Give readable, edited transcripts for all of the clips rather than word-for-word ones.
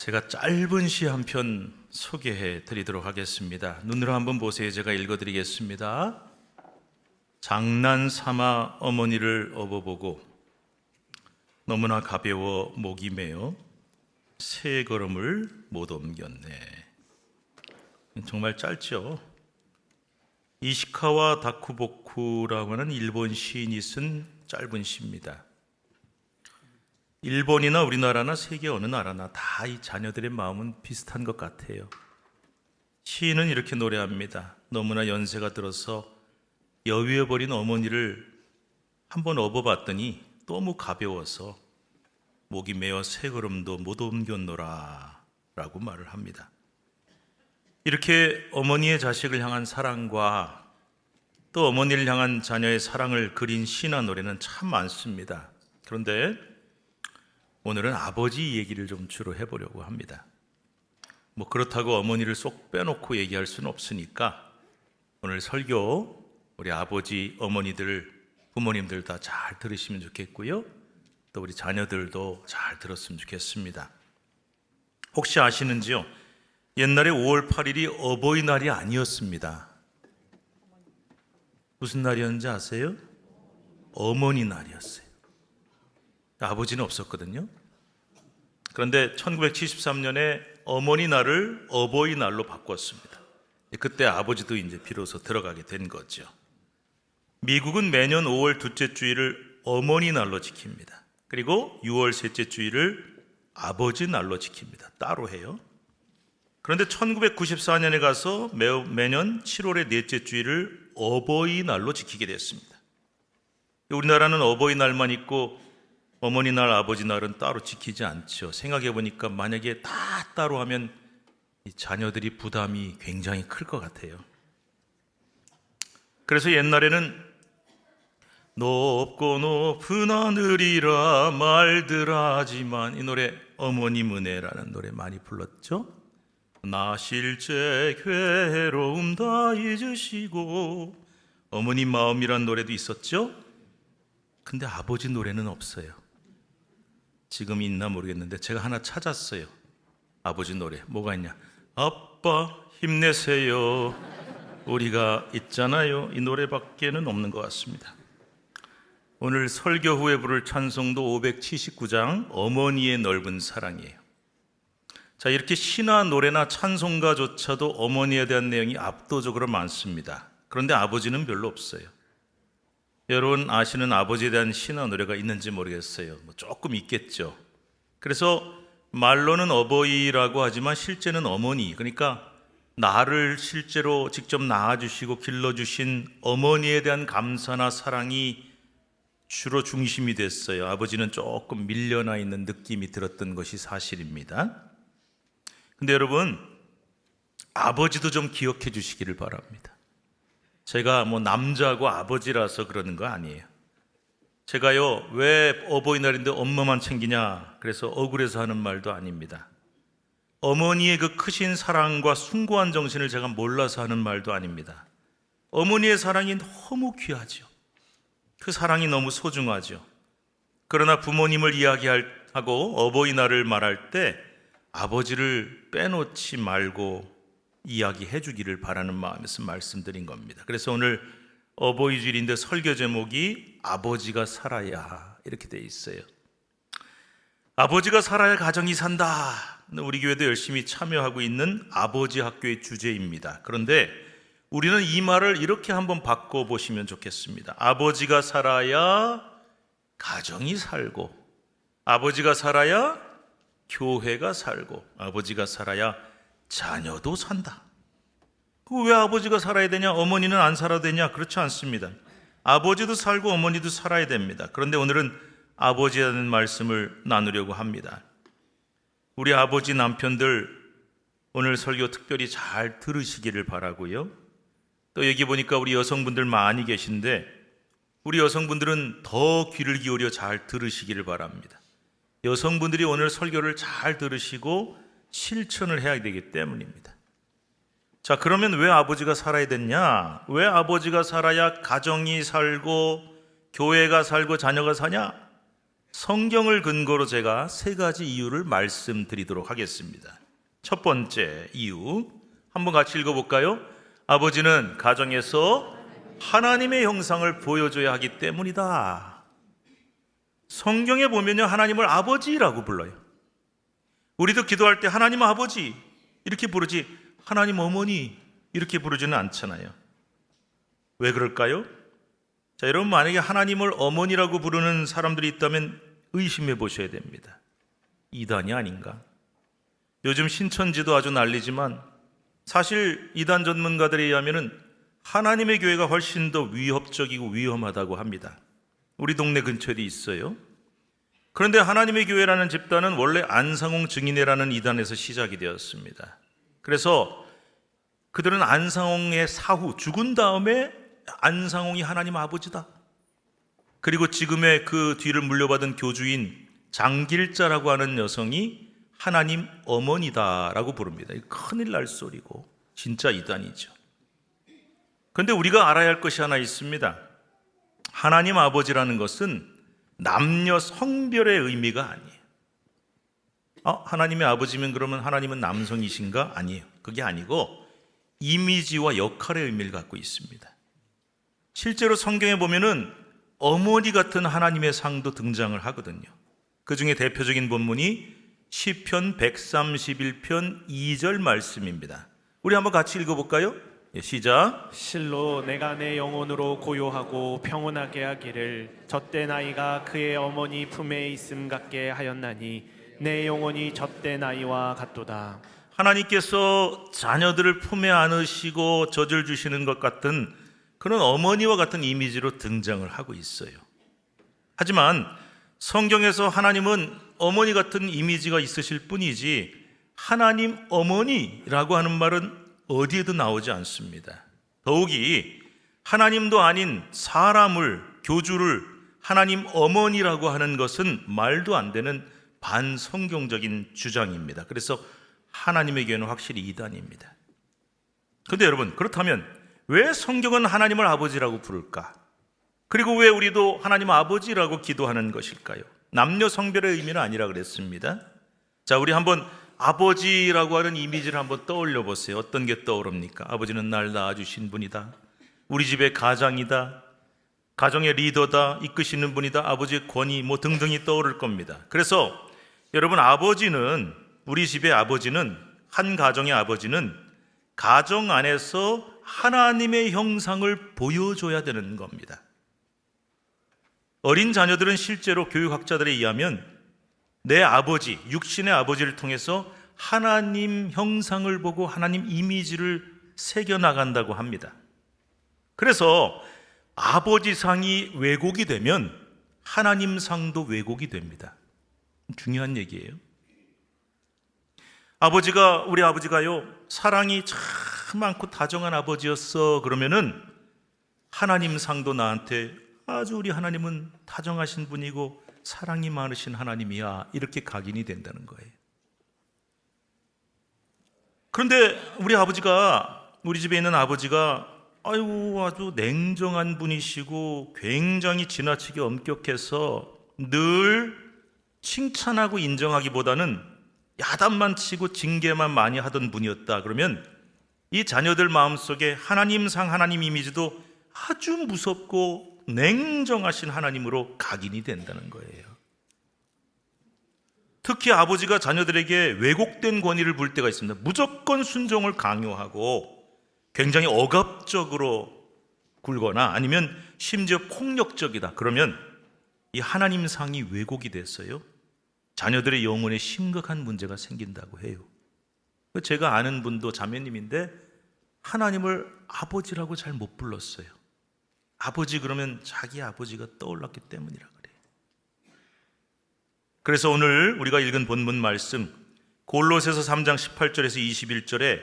제가 짧은 시 한 편 소개해 드리도록 하겠습니다. 눈으로 한번 보세요. 제가 읽어 드리겠습니다. 장난 삼아 어머니를 업어보고 너무나 가벼워 목이 메어 세 걸음을 못 옮겼네. 정말 짧죠. 이시카와 다쿠보쿠라고 하는 일본 시인이 쓴 짧은 시입니다. 일본이나 우리나라나 세계 어느 나라나 다 이 자녀들의 마음은 비슷한 것 같아요. 시인은 이렇게 노래합니다. 너무나 연세가 들어서 여위어버린 어머니를 한번 업어봤더니 너무 가벼워서 목이 메어 세 걸음도 못 옮겼노라 라고 말을 합니다. 이렇게 어머니의 자식을 향한 사랑과 또 어머니를 향한 자녀의 사랑을 그린 시나 노래는 참 많습니다. 그런데 오늘은 아버지 얘기를 좀 주로 해보려고 합니다. 그렇다고 어머니를 쏙 빼놓고 얘기할 수는 없으니까 오늘 설교 우리 아버지, 어머니들, 부모님들 다 잘 들으시면 좋겠고요. 또 우리 자녀들도 잘 들었으면 좋겠습니다. 혹시 아시는지요? 옛날에 5월 8일이 어버이날이 아니었습니다. 무슨 날이었는지 아세요? 어머니 날이었어요. 아버지는 없었거든요. 그런데 1973년에 어머니 날을 어버이 날로 바꿨습니다. 그때 아버지도 이제 비로소 들어가게 된 거죠. 미국은 매년 5월 둘째 주일을 어머니 날로 지킵니다. 그리고 6월 셋째 주일을 아버지 날로 지킵니다. 따로 해요. 그런데 1994년에 가서 매년 7월의 넷째 주일을 어버이날로 지키게 됐습니다. 우리나라는 어버이날만 있고 어머니날, 아버지날은 따로 지키지 않죠. 생각해 보니까 만약에 다 따로 하면 이 자녀들이 부담이 굉장히 클 것 같아요. 그래서 옛날에는 높고 높은 하늘이라 말들 하지만, 이 노래 어머님 은혜라는 노래 많이 불렀죠. 나 실제 괴로움 다 잊으시고, 어머님 마음이란 노래도 있었죠. 근데 아버지 노래는 없어요. 지금 있나 모르겠는데 제가 하나 찾았어요. 아버지 노래 뭐가 있냐? 아빠 힘내세요 우리가 있잖아요. 이 노래밖에는 없는 것 같습니다. 오늘 설교 후에 부를 찬송도 579장 어머니의 넓은 사랑이에요. 자, 이렇게 시나 노래나 찬송가조차도 어머니에 대한 내용이 압도적으로 많습니다. 그런데 아버지는 별로 없어요. 여러분 아시는 아버지에 대한 시나 노래가 있는지 모르겠어요. 조금 있겠죠. 그래서 말로는 어버이라고 하지만 실제는 어머니, 그러니까 나를 실제로 직접 낳아주시고 길러주신 어머니에 대한 감사나 사랑이 주로 중심이 됐어요. 아버지는 조금 밀려나 있는 느낌이 들었던 것이 사실입니다. 근데 여러분, 아버지도 좀 기억해 주시기를 바랍니다. 제가 남자고 아버지라서 그러는 거 아니에요. 제가요, 왜 어버이날인데 엄마만 챙기냐, 그래서 억울해서 하는 말도 아닙니다. 어머니의 그 크신 사랑과 숭고한 정신을 제가 몰라서 하는 말도 아닙니다. 어머니의 사랑이 너무 귀하죠. 그 사랑이 너무 소중하죠. 그러나 부모님을 이야기하고 어버이날을 말할 때 아버지를 빼놓지 말고 이야기해 주기를 바라는 마음에서 말씀드린 겁니다. 그래서 오늘 어버이주일인데 설교 제목이 아버지가 살아야 이렇게 돼 있어요. 아버지가 살아야 가정이 산다. 우리 교회도 열심히 참여하고 있는 아버지 학교의 주제입니다. 그런데 우리는 이 말을 이렇게 한번 바꿔보시면 좋겠습니다. 아버지가 살아야 가정이 살고, 아버지가 살아야 교회가 살고, 아버지가 살아야 자녀도 산다. 왜 아버지가 살아야 되냐? 어머니는 안 살아도 되냐? 그렇지 않습니다. 아버지도 살고 어머니도 살아야 됩니다. 그런데 오늘은 아버지라는 말씀을 나누려고 합니다. 우리 아버지 남편들 오늘 설교 특별히 잘 들으시기를 바라고요. 또 여기 보니까 우리 여성분들 많이 계신데 우리 여성분들은 더 귀를 기울여 잘 들으시기를 바랍니다. 여성분들이 오늘 설교를 잘 들으시고 실천을 해야 되기 때문입니다. 자, 그러면 왜 아버지가 살아야 됐냐? 왜 아버지가 살아야 가정이 살고 교회가 살고 자녀가 사냐? 성경을 근거로 제가 세 가지 이유를 말씀드리도록 하겠습니다. 첫 번째 이유, 한번 같이 읽어볼까요? 아버지는 가정에서 하나님의 형상을 보여줘야 하기 때문이다. 성경에 보면요, 하나님을 아버지라고 불러요. 우리도 기도할 때 하나님 아버지 이렇게 부르지 하나님 어머니 이렇게 부르지는 않잖아요. 왜 그럴까요? 자, 여러분, 만약에 하나님을 어머니라고 부르는 사람들이 있다면 의심해 보셔야 됩니다. 이단이 아닌가? 요즘 신천지도 아주 난리지만 사실 이단 전문가들에 의하면 하나님의 교회가 훨씬 더 위협적이고 위험하다고 합니다. 우리 동네 근처에도 있어요. 그런데 하나님의 교회라는 집단은 원래 안상홍 증인회라는 이단에서 시작이 되었습니다. 그래서 그들은 안상홍의 사후, 죽은 다음에 안상홍이 하나님 아버지다. 그리고 지금의 그 뒤를 물려받은 교주인 장길자라고 하는 여성이 하나님 어머니다라고 부릅니다. 큰일 날 소리고 진짜 이단이죠. 그런데 우리가 알아야 할 것이 하나 있습니다. 하나님 아버지라는 것은 남녀 성별의 의미가 아니에요. 하나님의 아버지면 그러면 하나님은 남성이신가? 아니에요. 그게 아니고 이미지와 역할의 의미를 갖고 있습니다. 실제로 성경에 보면은 어머니 같은 하나님의 상도 등장을 하거든요. 그 중에 대표적인 본문이 시편 131편 2절 말씀입니다. 우리 한번 같이 읽어볼까요? 시작. 실로 내가 내 영혼으로 고요하고 평온하게 하기를 젖된 아이가 그의 어머니 품에 있음 같게 하였나니 내 영혼이 젖된 아이와 같도다. 하나님께서 자녀들을 품에 안으시고 젖을 주시는 것 같은 그런 어머니와 같은 이미지로 등장을 하고 있어요. 하지만 성경에서 하나님은 어머니 같은 이미지가 있으실 뿐이지 하나님 어머니라고 하는 말은 어디에도 나오지 않습니다. 더욱이 하나님도 아닌 사람을, 교주를 하나님 어머니라고 하는 것은 말도 안 되는 반성경적인 주장입니다. 그래서 하나님의 교회는 확실히 이단입니다. 그런데 여러분, 그렇다면 왜 성경은 하나님을 아버지라고 부를까? 그리고 왜 우리도 하나님 아버지라고 기도하는 것일까요? 남녀 성별의 의미는 아니라 그랬습니다. 자, 우리 한번 아버지라고 하는 이미지를 한번 떠올려 보세요. 어떤 게 떠오릅니까? 아버지는 날 낳아주신 분이다. 우리 집의 가장이다. 가정의 리더다. 이끄시는 분이다. 아버지의 권위 등등이 떠오를 겁니다. 그래서 여러분, 아버지는, 우리 집의 아버지는, 한 가정의 아버지는 가정 안에서 하나님의 형상을 보여줘야 되는 겁니다. 어린 자녀들은 실제로 교육학자들에 의하면 내 아버지, 육신의 아버지를 통해서 하나님 형상을 보고 하나님 이미지를 새겨나간다고 합니다. 그래서 아버지상이 왜곡이 되면 하나님상도 왜곡이 됩니다. 중요한 얘기예요. 우리 아버지가요, 사랑이 참 많고 다정한 아버지였어. 그러면은 하나님상도 나한테 아주 우리 하나님은 다정하신 분이고 사랑이 많으신 하나님이야, 이렇게 각인이 된다는 거예요. 그런데 우리 집에 있는 아버지가 아주 냉정한 분이시고 굉장히 지나치게 엄격해서 늘 칭찬하고 인정하기보다는 야단만 치고 징계만 많이 하던 분이었다. 그러면 이 자녀들 마음속에 하나님상, 하나님 이미지도 아주 무섭고 냉정하신 하나님으로 각인이 된다는 거예요. 특히 아버지가 자녀들에게 왜곡된 권위를 부을 때가 있습니다. 무조건 순종을 강요하고 굉장히 억압적으로 굴거나 아니면 심지어 폭력적이다. 그러면 이 하나님상이 왜곡이 됐어요. 자녀들의 영혼에 심각한 문제가 생긴다고 해요. 제가 아는 분도 자매님인데 하나님을 아버지라고 잘 못 불렀어요. 아버지 그러면 자기 아버지가 떠올랐기 때문이라 그래요. 그래서 오늘 우리가 읽은 본문 말씀 골로새서 3장 18절에서 21절에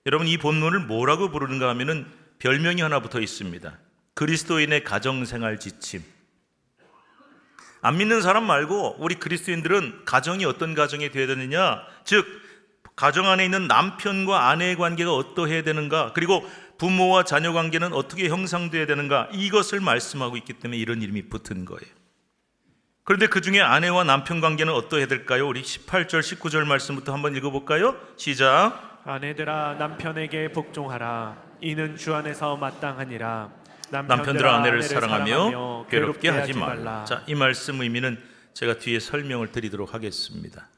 여러분, 이 본문을 뭐라고 부르는가 하면은 별명이 하나 붙어 있습니다. 그리스도인의 가정생활 지침. 안 믿는 사람 말고 우리 그리스도인들은 가정이 어떤 가정이 되어야 되느냐, 즉 가정 안에 있는 남편과 아내의 관계가 어떠해야 되는가, 그리고 부모와 자녀 관계는 어떻게 형성되어야 되는가, 이것을 말씀하고 있기 때문에 이런 이름이 붙은 거예요. 그런데 그 중에 아내와 남편 관계는 어떠해야 될까요? 우리 18절, 19절 말씀부터 한번 읽어볼까요? 시작. 아내들아 남편에게 복종하라. 이는 주 안에서 마땅하니라. 남편들아 아내를 사랑하며 괴롭게 하지 말라. 자, 이 말씀 의미는 제가 뒤에 설명을 드리도록 하겠습니다.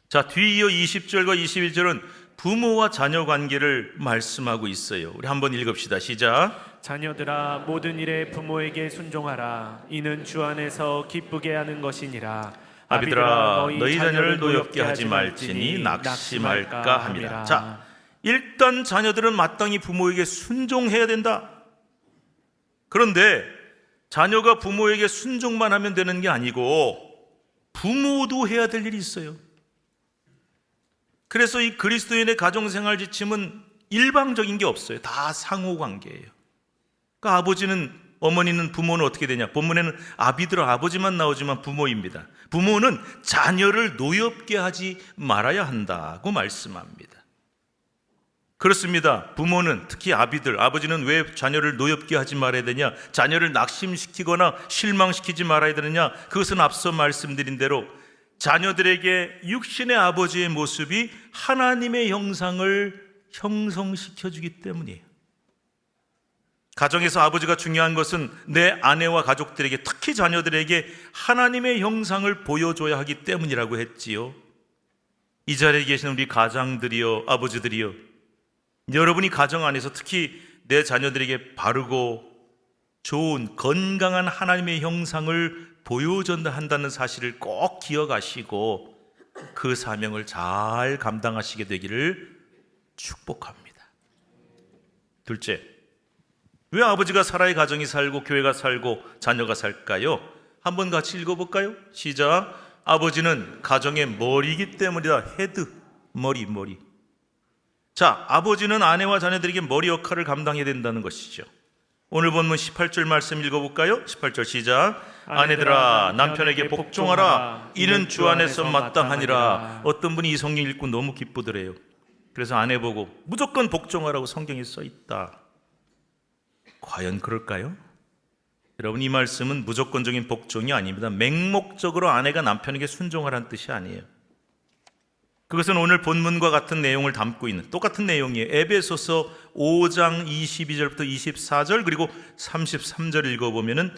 자, 뒤이어 20절과 21절은 부모와 자녀 관계를 말씀하고 있어요. 우리 한번 읽읍시다. 시작. 자녀들아 모든 일에 부모에게 순종하라. 이는 주 안에서 기쁘게 하는 것이니라. 아비들아 너희 자녀를 노엽게 하지 말지니 낙심할까 함이라. 자, 일단 자녀들은 마땅히 부모에게 순종해야 된다. 그런데 자녀가 부모에게 순종만 하면 되는 게 아니고 부모도 해야 될 일이 있어요. 그래서 이 그리스도인의 가정생활 지침은 일방적인 게 없어요. 다 상호관계예요. 그러니까 아버지는, 어머니는, 부모는 어떻게 되냐? 본문에는 아비들아 아버지만 나오지만 부모입니다. 부모는 자녀를 노엽게 하지 말아야 한다고 말씀합니다. 그렇습니다. 부모는, 특히 아비들, 아버지는 왜 자녀를 노엽게 하지 말아야 되냐? 자녀를 낙심시키거나 실망시키지 말아야 되느냐? 그것은 앞서 말씀드린 대로 자녀들에게 육신의 아버지의 모습이 하나님의 형상을 형성시켜주기 때문이에요. 가정에서 아버지가 중요한 것은 내 아내와 가족들에게, 특히 자녀들에게 하나님의 형상을 보여줘야 하기 때문이라고 했지요. 이 자리에 계신 우리 가장들이여, 아버지들이여, 여러분이 가정 안에서 특히 내 자녀들에게 바르고 좋은 건강한 하나님의 형상을 보여준다 한다는 사실을 꼭 기억하시고 그 사명을 잘 감당하시게 되기를 축복합니다. 둘째, 왜 아버지가 살아야 가정이 살고 교회가 살고 자녀가 살까요? 한번 같이 읽어볼까요? 시작. 아버지는 가정의 머리이기 때문이다. 헤드, 머리. 자, 아버지는 아내와 자녀들에게 머리 역할을 감당해야 된다는 것이죠. 오늘 본문 18절 말씀 읽어볼까요? 18절 시작. 아내들아 남편에게 복종하라. 이는 주 안에서 마땅하니라. 어떤 분이 이 성경 읽고 너무 기쁘더래요. 그래서 아내 보고 무조건 복종하라고 성경에 써있다. 과연 그럴까요? 여러분, 이 말씀은 무조건적인 복종이 아닙니다. 맹목적으로 아내가 남편에게 순종하라는 뜻이 아니에요. 그것은 오늘 본문과 같은 내용을 담고 있는 똑같은 내용이에요. 에베소서 5장 22절부터 24절 그리고 33절 읽어보면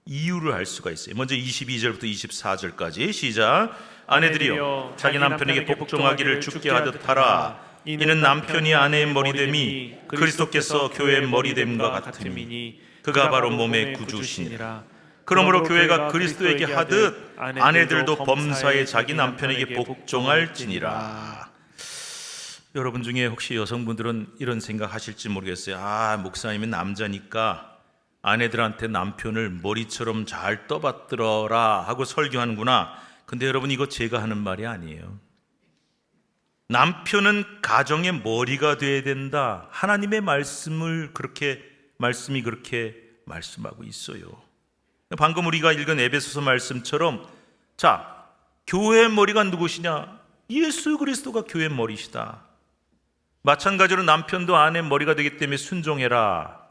이유를 알 수가 있어요. 먼저 22절부터 24절까지 시작. 아내들이여 자기 남편에게 복종하기를 주께 하듯 하라. 이는 남편이 아내의 머리됨이 그리스도께서 교회의 머리됨과 같음이니 그가 바로 몸의 구주시니라. 그러므로 교회가 그리스도에게 하듯 아내들도 범사에 자기 남편에게 복종할지니라. 여러분 중에 혹시 여성분들은 이런 생각하실지 모르겠어요. 아, 목사님은 남자니까 아내들한테 남편을 머리처럼 잘 떠받들어라 하고 설교하는구나. 근데 여러분, 이거 제가 하는 말이 아니에요. 남편은 가정의 머리가 돼야 된다. 하나님의 말씀이 그렇게 말씀하고 있어요. 방금 우리가 읽은 에베소서 말씀처럼, 자, 교회의 머리가 누구시냐? 예수 그리스도가 교회의 머리시다. 마찬가지로 남편도 아내의 머리가 되기 때문에 순종해라.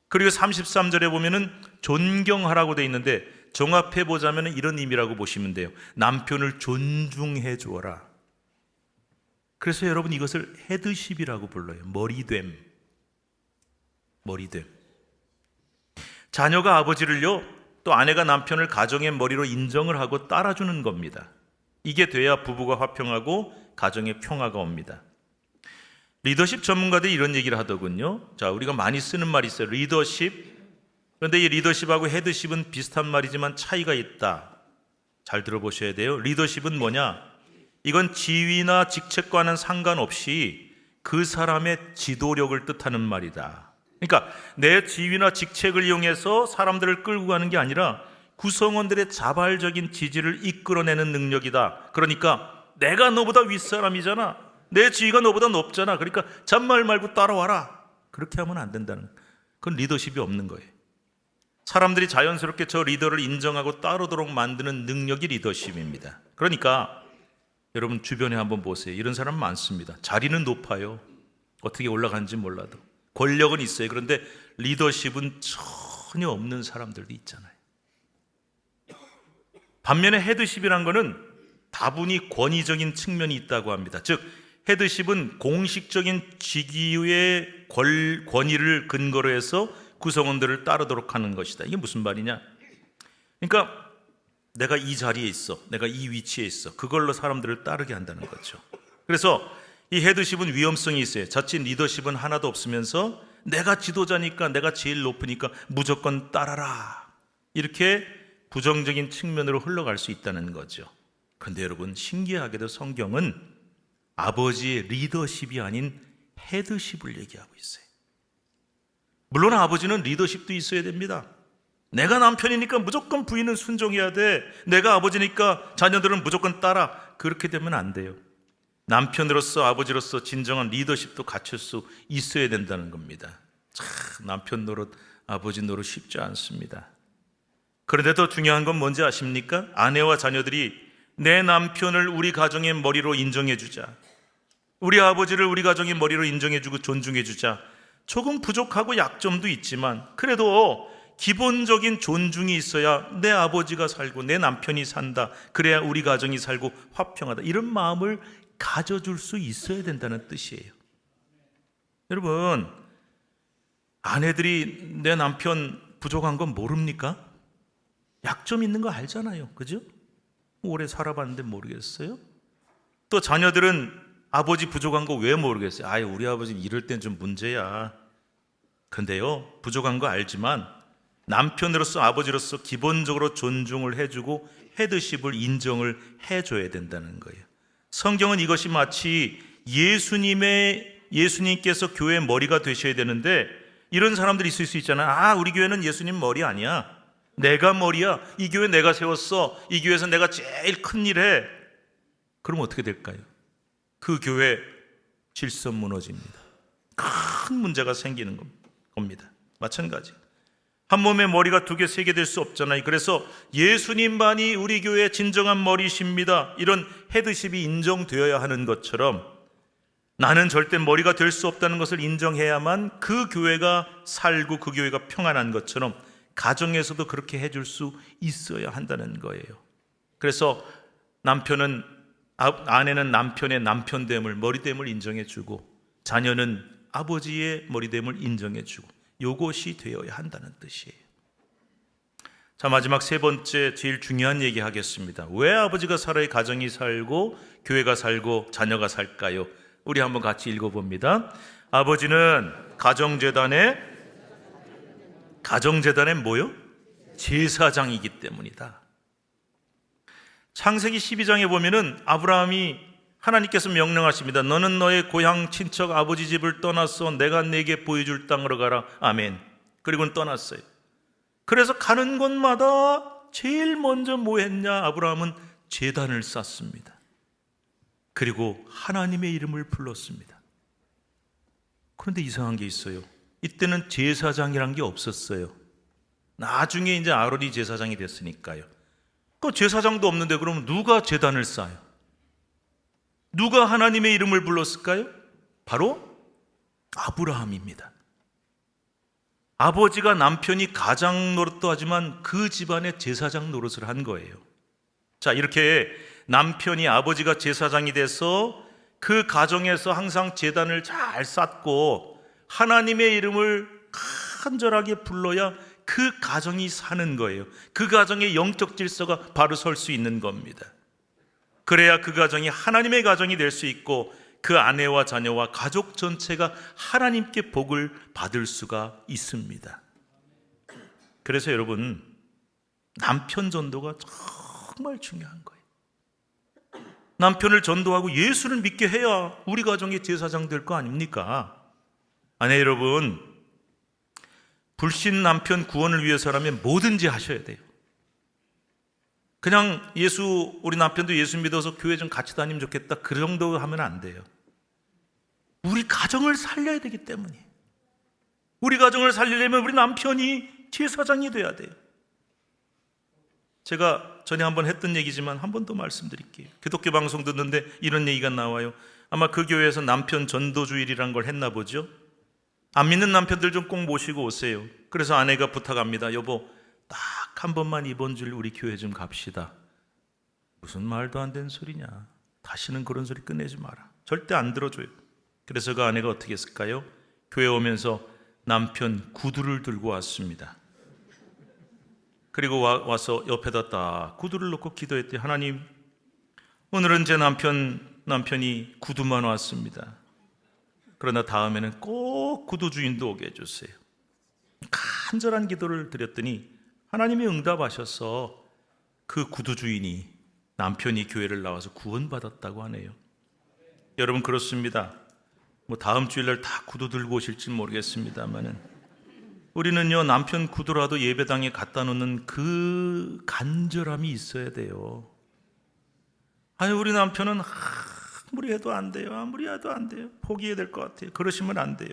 그리고 33절에 보면은 존경하라고 돼 있는데 종합해 보자면 이런 의미라고 보시면 돼요. 남편을 존중해 주어라. 그래서 여러분, 이것을 헤드십이라고 불러요. 머리됨. 자녀가 아버지를요, 또 아내가 남편을 가정의 머리로 인정을 하고 따라주는 겁니다. 이게 돼야 부부가 화평하고 가정에 평화가 옵니다. 리더십 전문가들이 이런 얘기를 하더군요. 자, 우리가 많이 쓰는 말이 있어요. 리더십. 그런데 이 리더십하고 헤드십은 비슷한 말이지만 차이가 있다. 잘 들어보셔야 돼요. 리더십은 뭐냐? 이건 지위나 직책과는 상관없이 그 사람의 지도력을 뜻하는 말이다. 그러니까 내 지위나 직책을 이용해서 사람들을 끌고 가는 게 아니라 구성원들의 자발적인 지지를 이끌어내는 능력이다. 그러니까 내가 너보다 윗사람이잖아. 내 지위가 너보다 높잖아. 그러니까 잔말 말고 따라와라. 그렇게 하면 안 된다는, 그건 리더십이 없는 거예요. 사람들이 자연스럽게 저 리더를 인정하고 따르도록 만드는 능력이 리더십입니다. 그러니까 여러분 주변에 한번 보세요. 이런 사람 많습니다. 자리는 높아요. 어떻게 올라가는지 몰라도. 권력은 있어요. 그런데 리더십은 전혀 없는 사람들도 있잖아요. 반면에 헤드십이란 거는 다분히 권위적인 측면이 있다고 합니다. 즉 헤드십은 공식적인 직위의 권위를 근거로 해서 구성원들을 따르도록 하는 것이다. 이게 무슨 말이냐? 그러니까 내가 이 자리에 있어, 내가 이 위치에 있어, 그걸로 사람들을 따르게 한다는 거죠. 그래서 이 헤드십은 위험성이 있어요. 자칫 리더십은 하나도 없으면서 내가 지도자니까, 내가 제일 높으니까 무조건 따라라, 이렇게 부정적인 측면으로 흘러갈 수 있다는 거죠. 그런데 여러분, 신기하게도 성경은 아버지의 리더십이 아닌 헤드십을 얘기하고 있어요. 물론 아버지는 리더십도 있어야 됩니다. 내가 남편이니까 무조건 부인은 순종해야 돼, 내가 아버지니까 자녀들은 무조건 따라, 그렇게 되면 안 돼요. 남편으로서, 아버지로서 진정한 리더십도 갖출 수 있어야 된다는 겁니다. 참, 남편 노릇, 아버지 노릇 쉽지 않습니다. 그런데 더 중요한 건 뭔지 아십니까? 아내와 자녀들이 내 남편을 우리 가정의 머리로 인정해주자, 우리 아버지를 우리 가정의 머리로 인정해주고 존중해주자. 조금 부족하고 약점도 있지만 그래도 기본적인 존중이 있어야 내 아버지가 살고 내 남편이 산다, 그래야 우리 가정이 살고 화평하다, 이런 마음을 가져줄 수 있어야 된다는 뜻이에요. 여러분, 아내들이 내 남편 부족한 건 모릅니까? 약점 있는 거 알잖아요. 그죠? 오래 살아봤는데 모르겠어요? 또 자녀들은 아버지 부족한 거 왜 모르겠어요? 아유, 우리 아버지는 이럴 땐 좀 문제야. 근데요, 부족한 거 알지만 남편으로서, 아버지로서 기본적으로 존중을 해주고 헤드십을 인정을 해줘야 된다는 거예요. 성경은 이것이 마치 예수님께서 교회의 머리가 되셔야 되는데, 이런 사람들이 있을 수 있잖아요. 아, 우리 교회는 예수님 머리 아니야, 내가 머리야, 이 교회 내가 세웠어, 이 교회에서 내가 제일 큰 일 해. 그럼 어떻게 될까요? 그 교회 질서 무너집니다. 큰 문제가 생기는 겁니다. 마찬가지, 한 몸의 머리가 두 개, 세 개 될 수 없잖아요. 그래서 예수님만이 우리 교회의 진정한 머리십니다, 이런 헤드십이 인정되어야 하는 것처럼, 나는 절대 머리가 될 수 없다는 것을 인정해야만 그 교회가 살고 그 교회가 평안한 것처럼 가정에서도 그렇게 해줄 수 있어야 한다는 거예요. 그래서 아내는 남편의 남편됨을, 머리됨을 인정해주고, 자녀는 아버지의 머리됨을 인정해주고, 이것이 되어야 한다는 뜻이에요. 자, 마지막 세 번째, 제일 중요한 얘기 하겠습니다. 왜 아버지가 살아야 가정이 살고 교회가 살고 자녀가 살까요? 우리 한번 같이 읽어봅니다. 아버지는 가정재단의 뭐요? 제사장이기 때문이다. 창세기 12장에 보면은 아브라함이, 하나님께서 명령하십니다. 너는 너의 고향 친척 아버지 집을 떠나서 내가 내게 보여줄 땅으로 가라. 아멘. 그리고는 떠났어요. 그래서 가는 곳마다 제일 먼저 뭐 했냐? 아브라함은 제단을 쌓습니다. 그리고 하나님의 이름을 불렀습니다. 그런데 이상한 게 있어요. 이때는 제사장이란 게 없었어요. 나중에 이제 아론이 제사장이 됐으니까요. 그 제사장도 없는데 그러면 누가 제단을 쌓아요? 누가 하나님의 이름을 불렀을까요? 바로 아브라함입니다. 아버지가 남편이 가장 노릇도 하지만 그 집안의 제사장 노릇을 한 거예요. 자, 이렇게 남편이, 아버지가 제사장이 돼서 그 가정에서 항상 제단을 잘 쌓고 하나님의 이름을 간절하게 불러야 그 가정이 사는 거예요. 그 가정의 영적 질서가 바로 설 수 있는 겁니다. 그래야 그 가정이 하나님의 가정이 될 수 있고, 그 아내와 자녀와 가족 전체가 하나님께 복을 받을 수가 있습니다. 그래서 여러분, 남편 전도가 정말 중요한 거예요. 남편을 전도하고 예수를 믿게 해야 우리 가정의 제사장 될 거 아닙니까? 아내 여러분, 불신 남편 구원을 위해서라면 뭐든지 하셔야 돼요. 그냥 우리 남편도 예수 믿어서 교회 좀 같이 다니면 좋겠다, 그 정도 하면 안 돼요. 우리 가정을 살려야 되기 때문에, 우리 가정을 살리려면 우리 남편이 제사장이 돼야 돼요. 제가 전에 한번 했던 얘기지만 한 번 더 말씀드릴게요. 기독교 방송 듣는데 이런 얘기가 나와요. 아마 그 교회에서 남편 전도주일이란 걸 했나 보죠. 안 믿는 남편들 좀 꼭 모시고 오세요. 그래서 아내가 부탁합니다. 여보, 딱 한 번만 이번 주일 우리 교회 좀 갑시다. 무슨 말도 안 되는 소리냐. 다시는 그런 소리 꺼내지 마라. 절대 안 들어줘요. 그래서 그 아내가 어떻게 했을까요? 교회 오면서 남편 구두를 들고 왔습니다. 그리고 와서 옆에다 딱 구두를 놓고 기도했더니 하나님, 오늘은 제 남편이 구두만 왔습니다. 그러나 다음에는 꼭 구두 주인도 오게 해주세요. 간절한 기도를 드렸더니 하나님이 응답하셔서 그 구두 주인이 남편이 교회를 나와서 구원받았다고 하네요. 여러분 그렇습니다. 다음 주일날 다 구두 들고 오실지 모르겠습니다만은 우리는요 남편 구두라도 예배당에 갖다 놓는 그 간절함이 있어야 돼요. 아니 우리 남편은 아무리 해도 안 돼요. 아무리 해도 안 돼요. 포기해야 될 것 같아요. 그러시면 안 돼요.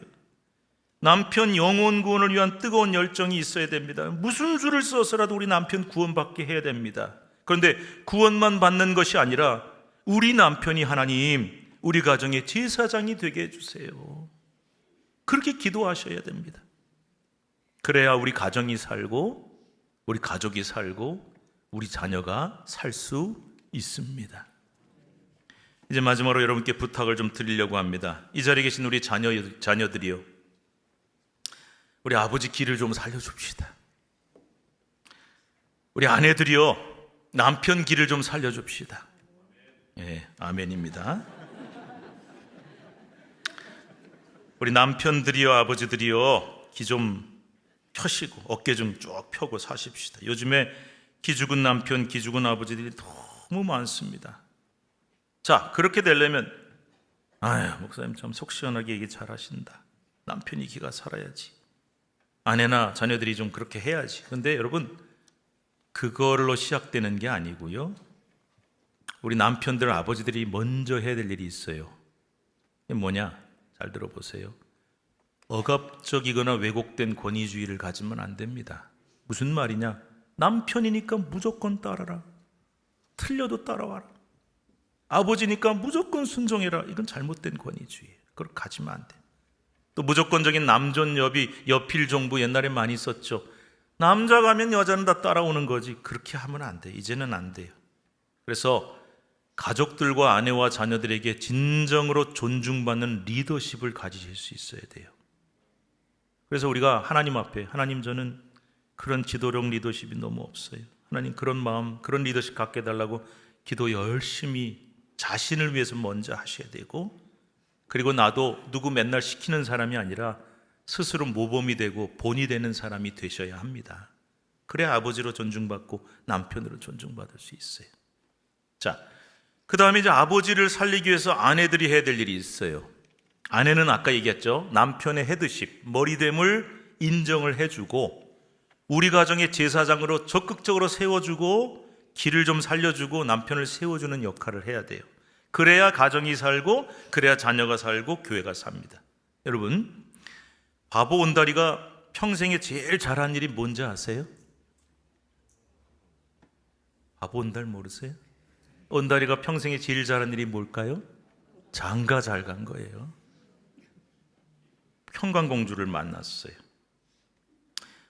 남편 영혼 구원을 위한 뜨거운 열정이 있어야 됩니다. 무슨 수를 써서라도 우리 남편 구원받게 해야 됩니다. 그런데 구원만 받는 것이 아니라 우리 남편이 하나님 우리 가정의 제사장이 되게 해주세요. 그렇게 기도하셔야 됩니다. 그래야 우리 가정이 살고 우리 가족이 살고 우리 자녀가 살 수 있습니다. 이제 마지막으로 여러분께 부탁을 좀 드리려고 합니다. 이 자리에 계신 우리 자녀들이요, 우리 아버지 길을 좀 살려줍시다. 우리 아내들이요, 남편 길을 좀 살려줍시다. 예, 아멘입니다. 우리 남편들이요, 아버지들이요, 기 좀 펴시고 어깨 좀 쭉 펴고 사십시다. 요즘에 기 죽은 남편, 기 죽은 아버지들이 너무 많습니다. 자, 그렇게 되려면 목사님 참 속 시원하게 얘기 잘하신다. 남편이 기가 살아야지. 아내나 자녀들이 좀 그렇게 해야지. 근데 여러분 그걸로 시작되는 게 아니고요. 우리 남편들, 아버지들이 먼저 해야 될 일이 있어요. 이게 뭐냐? 잘 들어보세요. 억압적이거나 왜곡된 권위주의를 가지면 안 됩니다. 무슨 말이냐? 남편이니까 무조건 따라라. 틀려도 따라와라. 아버지니까 무조건 순종해라. 이건 잘못된 권위주의예요. 그걸 가지면 안 돼요. 또 무조건적인 남존여비, 여필 정부 옛날에 많이 썼죠. 남자 가면 여자는 다 따라오는 거지. 그렇게 하면 안 돼요. 이제는 안 돼요. 그래서 가족들과 아내와 자녀들에게 진정으로 존중받는 리더십을 가지실 수 있어야 돼요. 그래서 우리가 하나님 앞에, 하나님 저는 그런 기도력 리더십이 너무 없어요. 하나님 그런 마음, 그런 리더십 갖게 해달라고 기도 열심히 자신을 위해서 먼저 하셔야 되고, 그리고 나도 누구 맨날 시키는 사람이 아니라 스스로 모범이 되고 본이 되는 사람이 되셔야 합니다. 그래야 아버지로 존중받고 남편으로 존중받을 수 있어요. 자, 그 다음에 이제 아버지를 살리기 위해서 아내들이 해야 될 일이 있어요. 아내는 아까 얘기했죠. 남편의 헤드십, 머리됨을 인정을 해주고 우리 가정의 제사장으로 적극적으로 세워주고 길을 좀 살려주고 남편을 세워주는 역할을 해야 돼요. 그래야 가정이 살고 그래야 자녀가 살고 교회가 삽니다. 여러분, 바보 온다리가 평생에 제일 잘한 일이 뭔지 아세요? 바보 온달 모르세요? 온다리가 평생에 제일 잘한 일이 뭘까요? 장가 잘 간 거예요. 평강공주를 만났어요.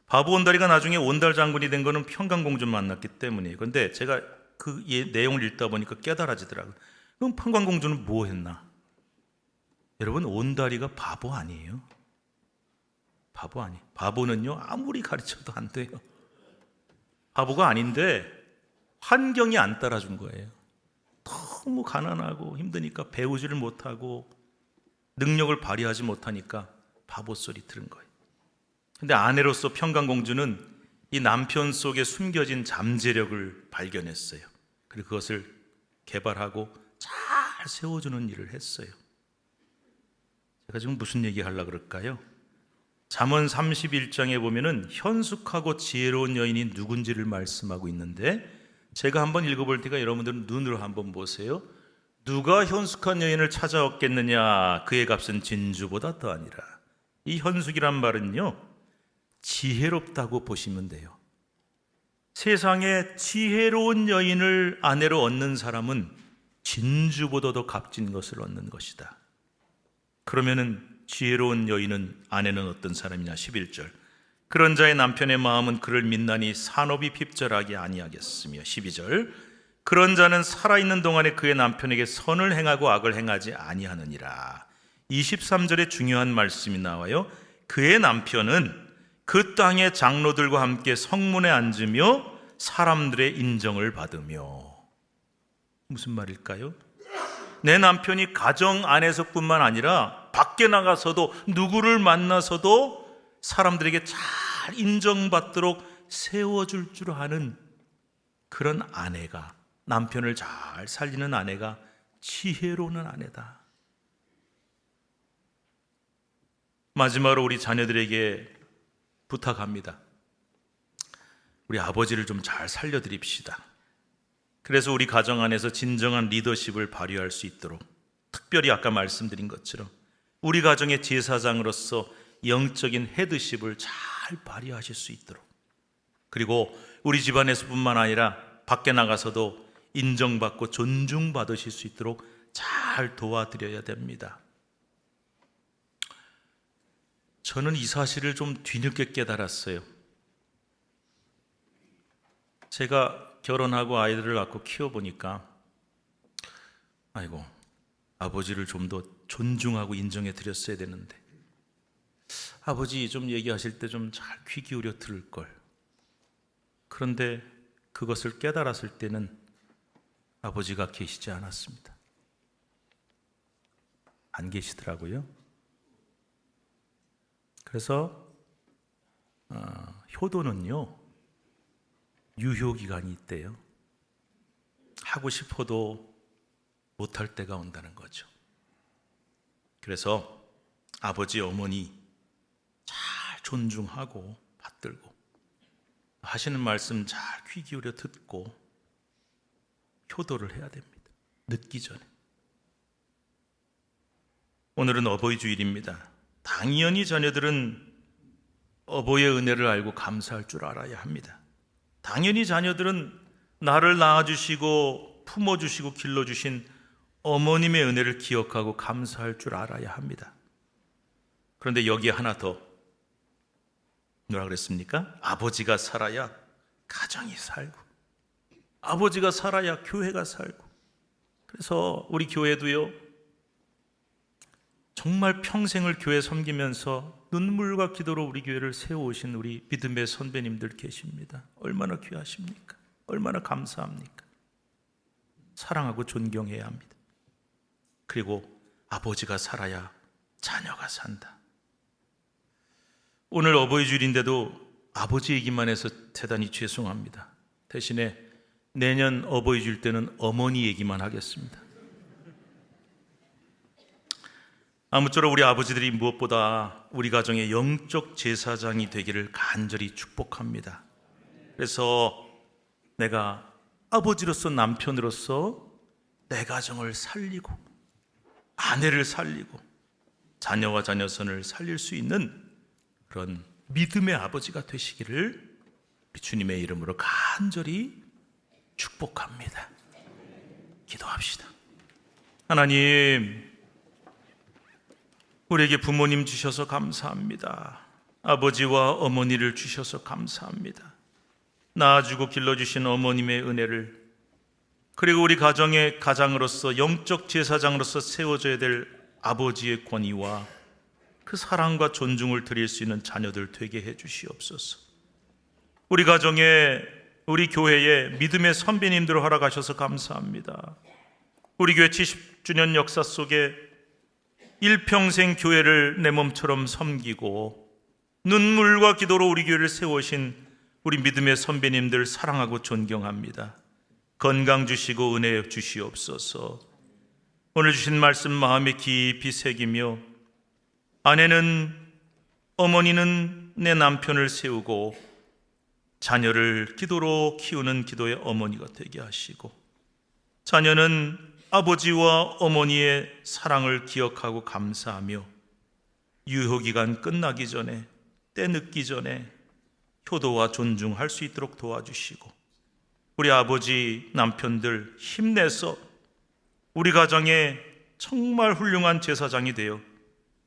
바보 온다리가 나중에 온달 장군이 된 거는 평강공주를 만났기 때문이에요. 그런데 제가 그 내용을 읽다 보니까 깨달아지더라고요. 그럼 평강공주는 뭐 했나? 여러분, 온다리가 바보 아니에요. 바보 아니에요. 바보는요 아무리 가르쳐도 안 돼요. 바보가 아닌데 환경이 안 따라준 거예요. 너무 가난하고 힘드니까 배우지를 못하고 능력을 발휘하지 못하니까 바보 소리 들은 거예요. 근데 아내로서 평강공주는 이 남편 속에 숨겨진 잠재력을 발견했어요. 그리고 그것을 개발하고 잘 세워주는 일을 했어요. 제가 지금 무슨 얘기 하려고 그럴까요? 잠언 31장에 보면은 현숙하고 지혜로운 여인이 누군지를 말씀하고 있는데, 제가 한번 읽어볼 테니까 여러분들은 눈으로 한번 보세요. 누가 현숙한 여인을 찾아왔겠느냐? 그의 값은 진주보다 더하니라. 이 현숙이란 말은요, 지혜롭다고 보시면 돼요. 세상에 지혜로운 여인을 아내로 얻는 사람은 진주보다 더 값진 것을 얻는 것이다. 그러면은 지혜로운 여인은, 아내는 어떤 사람이냐? 11절. 그런 자의 남편의 마음은 그를 믿나니 산업이 핍절하게 아니하겠으며, 12절. 그런 자는 살아있는 동안에 그의 남편에게 선을 행하고 악을 행하지 아니하느니라. 23절에 중요한 말씀이 나와요. 그의 남편은 그 땅의 장로들과 함께 성문에 앉으며 사람들의 인정을 받으며. 무슨 말일까요? 내 남편이 가정 안에서뿐만 아니라 밖에 나가서도 누구를 만나서도 사람들에게 잘 인정받도록 세워줄 줄 아는 그런 아내가, 남편을 잘 살리는 아내가 지혜로운 아내다. 마지막으로 우리 자녀들에게 부탁합니다. 우리 아버지를 좀 잘 살려드립시다. 그래서 우리 가정 안에서 진정한 리더십을 발휘할 수 있도록, 특별히 아까 말씀드린 것처럼 우리 가정의 제사장으로서 영적인 헤드십을 잘 발휘하실 수 있도록, 그리고 우리 집안에서뿐만 아니라 밖에 나가서도 인정받고 존중받으실 수 있도록 잘 도와드려야 됩니다. 저는 이 사실을 좀 뒤늦게 깨달았어요. 제가 결혼하고 아이들을 낳고 키워보니까 아이고, 아버지를 좀 더 존중하고 인정해 드렸어야 되는데, 아버지 좀 얘기하실 때 좀 잘 귀 기울여 들을 걸. 그런데 그것을 깨달았을 때는 아버지가 계시지 않았습니다. 안 계시더라고요. 그래서 효도는요, 유효기간이 있대요. 하고 싶어도 못할 때가 온다는 거죠. 그래서 아버지, 어머니 잘 존중하고 받들고, 하시는 말씀 잘 귀 기울여 듣고 효도를 해야 됩니다. 늦기 전에. 오늘은 어버이 주일입니다. 당연히 자녀들은 어버이의 은혜를 알고 감사할 줄 알아야 합니다. 당연히 자녀들은 나를 낳아주시고 품어주시고 길러주신 어머님의 은혜를 기억하고 감사할 줄 알아야 합니다. 그런데 여기에 하나 더, 뭐라 그랬습니까? 아버지가 살아야 가정이 살고, 아버지가 살아야 교회가 살고. 그래서 우리 교회도요, 정말 평생을 교회 섬기면서 눈물과 기도로 우리 교회를 세워오신 우리 믿음의 선배님들 계십니다. 얼마나 귀하십니까? 얼마나 감사합니까? 사랑하고 존경해야 합니다. 그리고 아버지가 살아야 자녀가 산다. 오늘 어버이 주일인데도 아버지 얘기만 해서 대단히 죄송합니다. 대신에 내년 어버이 주일 때는 어머니 얘기만 하겠습니다. 아무쪼록 우리 아버지들이 무엇보다 우리 가정의 영적 제사장이 되기를 간절히 축복합니다. 그래서 내가 아버지로서, 남편으로서 내 가정을 살리고, 아내를 살리고, 자녀와 자녀선을 살릴 수 있는 그런 믿음의 아버지가 되시기를 주님의 이름으로 간절히 축복합니다. 기도합시다. 하나님, 우리에게 부모님 주셔서 감사합니다. 아버지와 어머니를 주셔서 감사합니다. 낳아주고 길러주신 어머님의 은혜를, 그리고 우리 가정의 가장으로서, 영적 제사장으로서 세워져야 될 아버지의 권위와 그 사랑과 존중을 드릴 수 있는 자녀들 되게 해 주시옵소서. 우리 가정에, 우리 교회에 믿음의 선배님들을 허락하셔서 감사합니다. 우리 교회 70주년 역사 속에 일평생 교회를 내 몸처럼 섬기고 눈물과 기도로 우리 교회를 세우신 우리 믿음의 선배님들 사랑하고 존경합니다. 건강 주시고 은혜 주시옵소서. 오늘 주신 말씀 마음에 깊이 새기며, 아내는, 어머니는 내 남편을 세우고 자녀를 기도로 키우는 기도의 어머니가 되게 하시고, 자녀는 아버지와 어머니의 사랑을 기억하고 감사하며 유효기간 끝나기 전에, 때 늦기 전에 효도와 존중할 수 있도록 도와주시고, 우리 아버지, 남편들 힘내서 우리 가정에 정말 훌륭한 제사장이 되어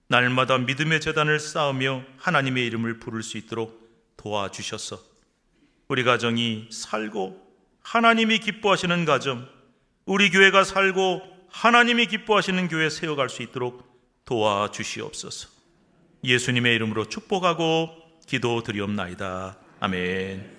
날마다 믿음의 제단을 쌓으며 하나님의 이름을 부를 수 있도록 도와주셔서 우리 가정이 살고 하나님이 기뻐하시는 가정, 우리 교회가 살고 하나님이 기뻐하시는 교회 세워갈 수 있도록 도와주시옵소서. 예수님의 이름으로 축복하고 기도드리옵나이다. 아멘.